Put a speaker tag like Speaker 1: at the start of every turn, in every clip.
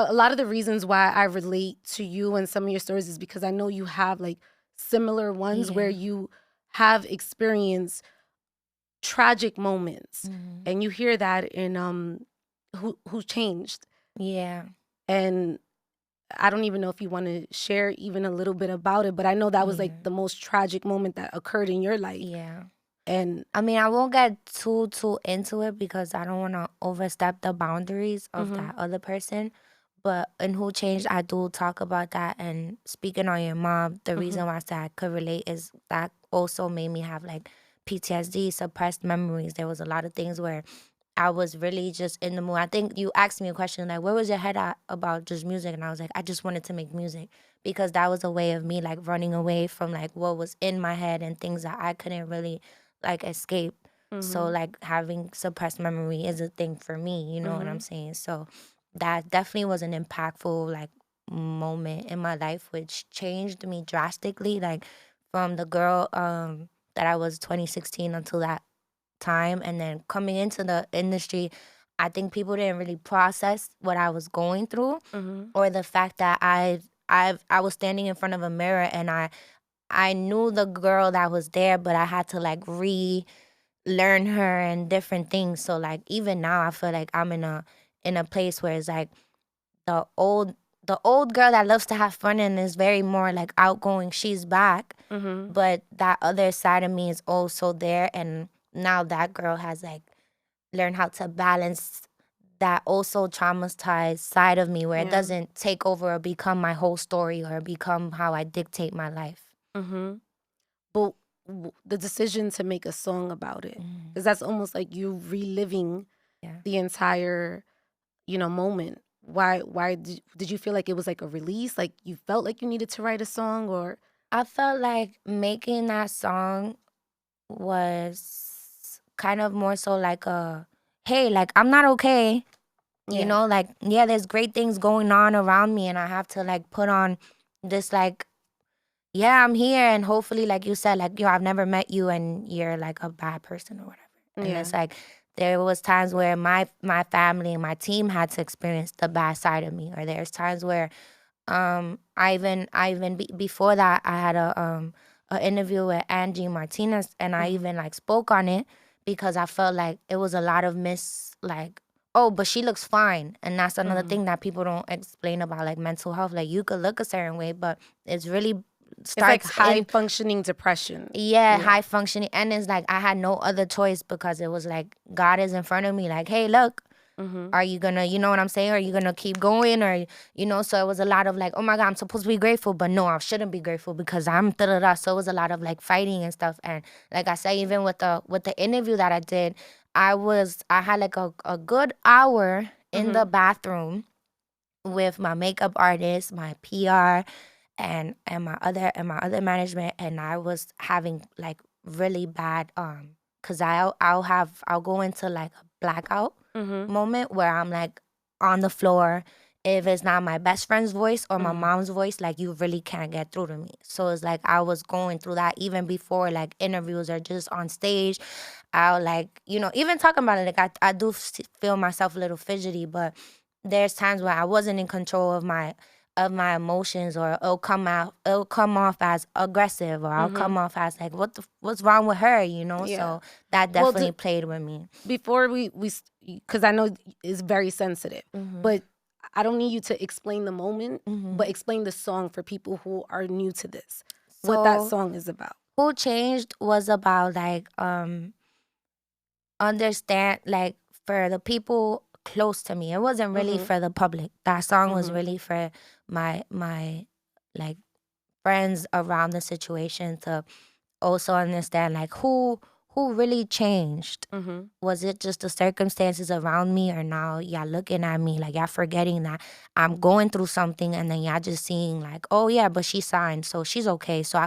Speaker 1: a lot of the reasons why I relate to you and some of your stories is because I know you have like similar ones where you have experienced tragic moments, and you hear that in Who Changed.
Speaker 2: Yeah.
Speaker 1: And I don't even know if you want to share even a little bit about it, but I know that was like the most tragic moment that occurred in your life.
Speaker 2: Yeah.
Speaker 1: And
Speaker 2: I mean, I won't get too into it because I don't want to overstep the boundaries of that other person. But in Who Changed, I do talk about that. And speaking on your mom, the reason why I said I could relate is that also made me have like PTSD, suppressed memories. There was a lot of things where I was really just in the mood. I think you asked me a question like, where was your head at about just music? And I was like, I just wanted to make music because that was a way of me like running away from like what was in my head and things that I couldn't really like escape. So like having suppressed memory is a thing for me, you know what I'm saying? So that definitely was an impactful like moment in my life which changed me drastically, like from the girl that I was 2016 until that time. And then coming into the industry, I think people didn't really process what I was going through or the fact that I was standing in front of a mirror and I knew the girl that was there, but I had to like relearn her and different things. So like even now I feel like I'm in a place where it's like the old girl that loves to have fun and is very more like outgoing, she's back. But that other side of me is also there, and now that girl has like learned how to balance that also traumatized side of me where it doesn't take over or become my whole story or become how I dictate my life.
Speaker 1: but the decision to make a song about it, because that's almost like you reliving the entire, moment. Why did you feel like it was like a release? Like you felt like you needed to write a song, or
Speaker 2: I felt like making that song was kind of more so like a, hey, like I'm not okay. You know, like, yeah, there's great things going on around me and I have to like put on this like, yeah, I'm here and hopefully like you said, like, yo, I've never met you and you're like a bad person or whatever. And it's like there was times where my family and my team had to experience the bad side of me, or there's times where before that I had a interview with Angie Martinez and I even like spoke on it because I felt like it was a lot of like, oh, but she looks fine. And that's another thing that people don't explain about like mental health. Like you could look a certain way, but it's really
Speaker 1: it's like
Speaker 2: starts
Speaker 1: high
Speaker 2: in
Speaker 1: functioning depression.
Speaker 2: high functioning. And it's like I had no other choice because it was like God is in front of me like, hey, look, are you gonna, you know what I'm saying? Are you gonna keep going? Or, you know, so it was a lot of like, oh my God, I'm supposed to be grateful, but no, I shouldn't be grateful because I'm da-da-da. So it was a lot of like fighting and stuff. And like I said, even with the interview that I did, I had like a good hour in the bathroom with my makeup artist, my PR, and my other management, and I was having like really bad cause I'll go into like a blackout moment where I'm like on the floor. If it's not my best friend's voice or my mom's voice, like you really can't get through to me. So it's like I was going through that even before like interviews or just on stage. I'll like, you know, even talking about it, like I do feel myself a little fidgety, but there's times where I wasn't in control of my emotions, or it'll come off as aggressive, or I'll come off as like what's wrong with her, you know? So that definitely played with me.
Speaker 1: Before we because I know it's very sensitive, but I don't need you to explain the moment, but explain the song for people who are new to this. What that song is about.
Speaker 2: Who Changed was about like understand, like for the people close to me. It wasn't really for the public. That song was really for my like friends around the situation to also understand like who really changed. Was it just the circumstances around me, or now y'all looking at me like y'all forgetting that I'm going through something, and then y'all just seeing like, oh yeah, but she signed, so she's okay. So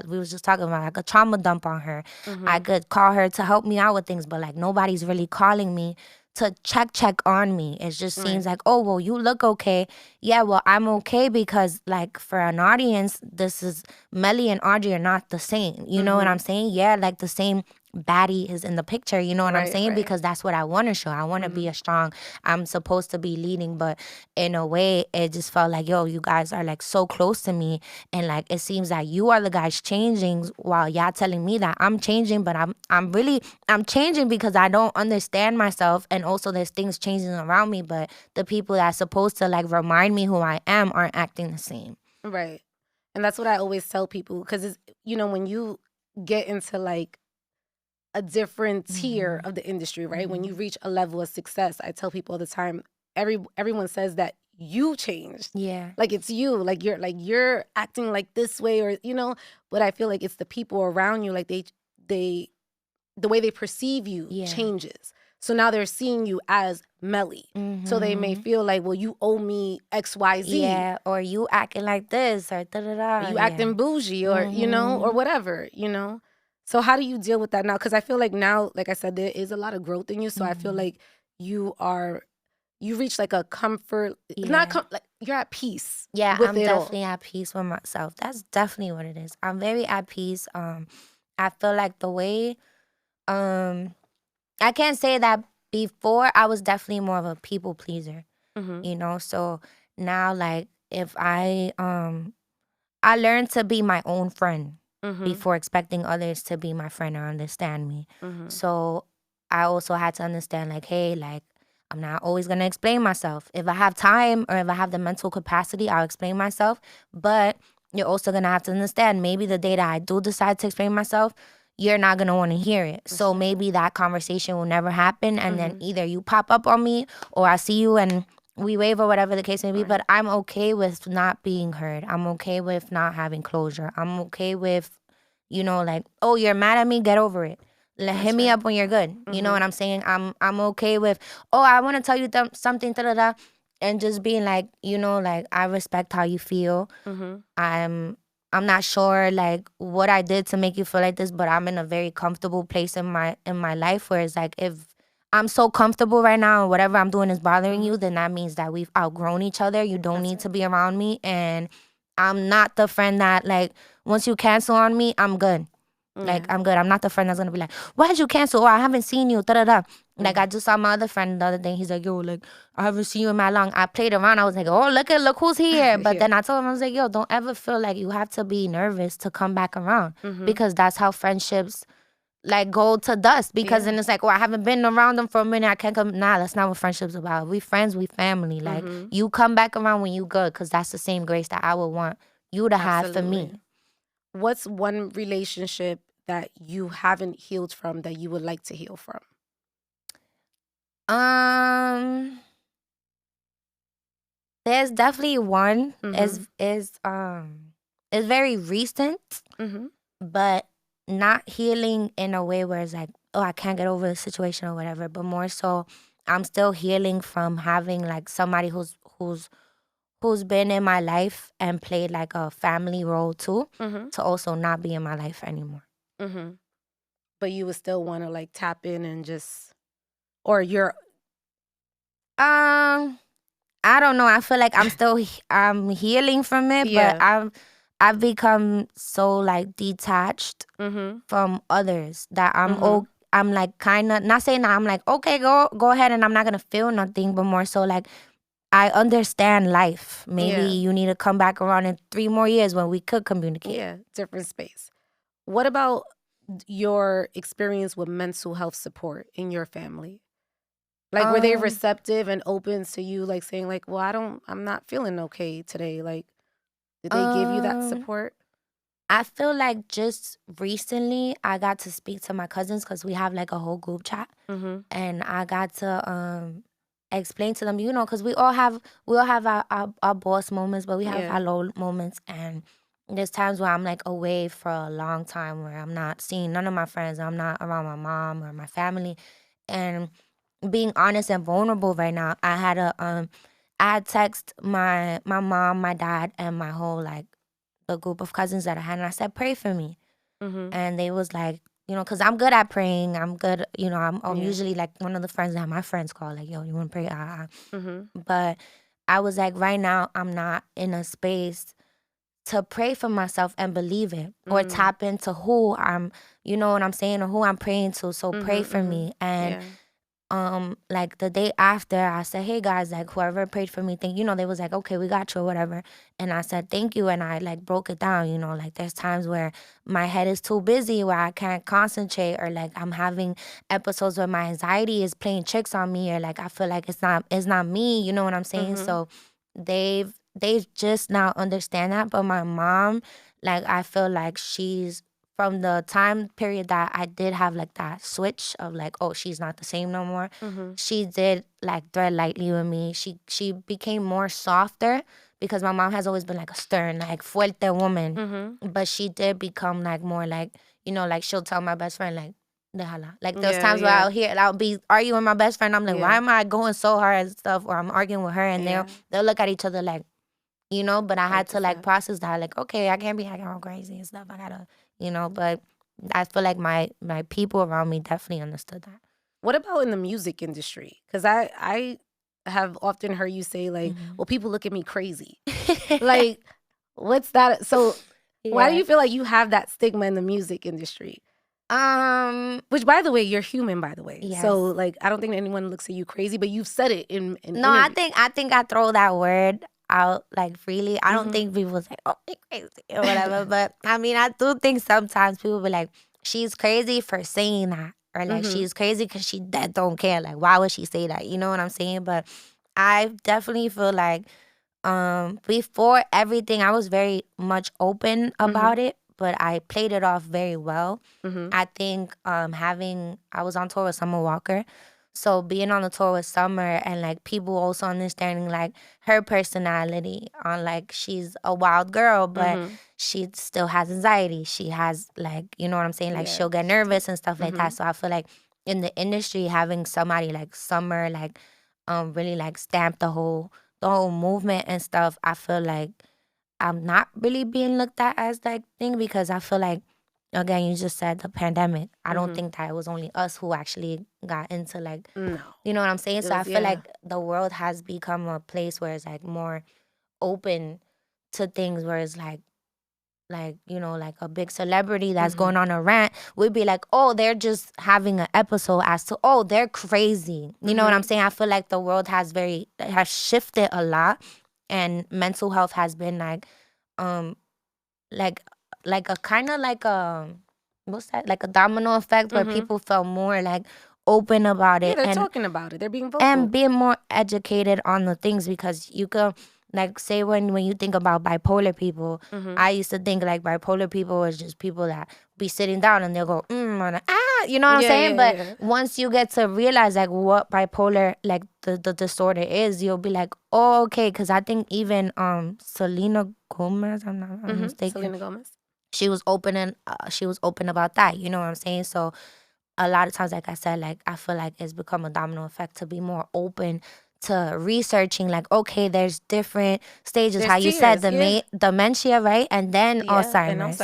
Speaker 2: we was just talking about, I could trauma dump on her. I could call her to help me out with things, but like nobody's really calling me to check on me. It just seems like, oh, well, you look okay. Yeah, well, I'm okay because like for an audience, this is Melii and Audrey are not the same. You know what I'm saying? Yeah, like the same baddie is in the picture, you know what I'm saying?
Speaker 1: Right.
Speaker 2: Because that's what I want to show. I want to be a strong, I'm supposed to be leading, but in a way, it just felt like, yo, you guys are like so close to me, and like it seems that you are the guys changing while y'all telling me that I'm changing, but I'm changing because I don't understand myself, and also there's things changing around me, but the people that's supposed to like remind me who I am aren't acting the same.
Speaker 1: Right. And that's what I always tell people, because it's, you know, when you get into like a different tier of the industry, right? When you reach a level of success, I tell people all the time, everyone says that you changed.
Speaker 2: Yeah.
Speaker 1: Like it's you, like you're acting like this way, or you know, but I feel like it's the people around you, like they the way they perceive you changes. So now they're seeing you as Melii. So they may feel like, well, you owe me XYZ.
Speaker 2: Yeah, or you acting like this, or da-da-da.
Speaker 1: You acting bougie, or, you know, or whatever, you know? So how do you deal with that now? Because I feel like now, like I said, there is a lot of growth in you. So I feel like you reach like a comfort, not like you're at peace.
Speaker 2: Yeah,
Speaker 1: with
Speaker 2: I'm
Speaker 1: it all.
Speaker 2: definitely at peace with myself. That's definitely what it is. I'm very at peace. I feel like the way, I can't say that before I was definitely more of a people pleaser, you know? So now, like, if I learned to be my own friend before expecting others to be my friend or understand me. So I also had to understand, like, hey, like, I'm not always going to explain myself. If I have time or if I have the mental capacity, I'll explain myself. But you're also going to have to understand, maybe the day that I do decide to explain myself, you're not going to want to hear it. So maybe that conversation will never happen. And then either you pop up on me or I see you and we wave or whatever the case may be. But I'm okay with not being heard. I'm okay with not having closure. I'm okay with, you know, like, oh, you're mad at me? Get over it. Hit me up when you're good. You know what I'm saying? I'm okay with, oh, I want to tell you something, da-da-da, and just being like, you know, like, I respect how you feel. I'm not sure like what I did to make you feel like this, but I'm in a very comfortable place in my life where it's like, if I'm so comfortable right now and whatever I'm doing is bothering you, then that means that we've outgrown each other. You don't need to be around me, and I'm not the friend that, like, once you cancel on me, I'm good. Like, I'm good. I'm not the friend that's gonna be like, why'd you cancel? Oh, I haven't seen you, da-da-da. Like, I just saw my other friend the other day. He's like, yo, like, I haven't seen you in that long. I played around. I was like, oh, look who's here. But then I told him, I was like, yo, don't ever feel like you have to be nervous to come back around. Because that's how friendships, like, go to dust. Because then it's like, oh, I haven't been around them for a minute. I can't come. Nah, that's not what friendship's about. We friends, we family. Like, you come back around when you good, because that's the same grace that I would want you to have for me.
Speaker 1: What's one relationship that you haven't healed from that you would like to heal from?
Speaker 2: There's definitely one. Is very recent, but not healing in a way where it's like, oh, I can't get over the situation or whatever, but more so I'm still healing from having like somebody who's been in my life and played like a family role too, to also not be in my life anymore.
Speaker 1: But you would still want to like tap in and just, or you're
Speaker 2: I don't know. I feel like I'm healing from it, but I've become so like detached from others that I'm like kind of not saying that I'm like, okay, go ahead, and I'm not gonna feel nothing, but more so like, I understand life. Maybe you need to come back around in 3 more years when we could communicate.
Speaker 1: Yeah, different space. What about your experience with mental health support in your family? Like, were they receptive and open to you, like, saying, like, well, I'm not feeling okay today? Like, did they give you that support?
Speaker 2: I feel like just recently I got to speak to my cousins, because we have like a whole group chat. And I got to explain to them, you know, because we all have our boss moments, but we have our low moments. And there's times where I'm like away for a long time, where I'm not seeing none of my friends. I'm not around my mom or my family. And being honest and vulnerable right now, I had text my mom, my dad, and my whole like the group of cousins that I had, and I said, pray for me. And they was like, you know, because I'm good at praying. I'm good, you know, I'm usually like one of the friends that my friends call, like, yo, you want to pray? But I was like, right now, I'm not in a space to pray for myself and believe it, or tap into who I'm, you know what I'm saying, or who I'm praying to. So pray for me. And like the day after, I said, hey guys, like whoever prayed for me, thank you. Know, they was like, okay, we got you or whatever. And I said, thank you. And I like broke it down, you know, like there's times where my head is too busy, where I can't concentrate, or like I'm having episodes where my anxiety is playing tricks on me, or like I feel like it's not me, you know what I'm saying? So they just now understand that. But my mom, like I feel like she's, from the time period that I did have like that switch of like, oh, she's not the same no more. She did like tread lightly with me. She became more softer, because my mom has always been like a stern, like fuerte woman. But she did become like more like, you know, like she'll tell my best friend like, déjala. Like those times where I'll be arguing with my best friend. I'm like, why am I going so hard and stuff? Or I'm arguing with her, and they'll look at each other like, you know, but I had to like process that, like, okay, I can't be acting all crazy and stuff. I gotta, you know, but I feel like my people around me definitely understood that.
Speaker 1: What about in the music industry? Because I have often heard you say like, well, people look at me crazy. Like, what's that? So why do you feel like you have that stigma in the music industry? Which, by the way, you're human, by the way. Yes. So like, I don't think anyone looks at you crazy, but you've said it in
Speaker 2: no, interviews. I think I throw that word out like freely. I don't think people say, oh, they're crazy or whatever. But I mean, I do think sometimes people be like, she's crazy for saying that, or like she's crazy because she that don't care. Like, why would she say that? You know what I'm saying? But I definitely feel like before everything, I was very much open about it, but I played it off very well. I think I was on tour with Summer Walker. So being on the tour with Summer, and like people also understanding like her personality, on like she's a wild girl, but she still has anxiety. She has like, you know what I'm saying? Like she'll get nervous and stuff like that. So I feel like in the industry, having somebody like Summer like really like stamp the whole movement and stuff, I feel like I'm not really being looked at as like thing, because I feel like, again, you just said the pandemic. I don't think that it was only us who actually got into like, you know what I'm saying? So I feel like the world has become a place where it's like more open to things, where it's like, you know, like a big celebrity that's going on a rant, we'd be like, oh, they're just having an episode, as to, oh, they're crazy. You know what I'm saying? I feel like the world has shifted a lot, and mental health has been like a kind of like a, what's that? Like a domino effect, where people felt more like open about it.
Speaker 1: Yeah, they're talking about it. They're being vocal.
Speaker 2: And being more educated on the things, because you could, like, say when you think about bipolar people, I used to think like bipolar people was just people that be sitting down and they'll go, and, you know what I'm saying? But once you get to realize like what bipolar, like the disorder is, you'll be like, oh, okay. Because I think even Selena Gomez, I'm mistaken.
Speaker 1: Selena Gomez.
Speaker 2: She was open about that. You know what I'm saying? So a lot of times, like I said, like I feel like it's become a domino effect to be more open to researching, like, okay, there's different stages. How you said dementia, right? And then Alzheimer's.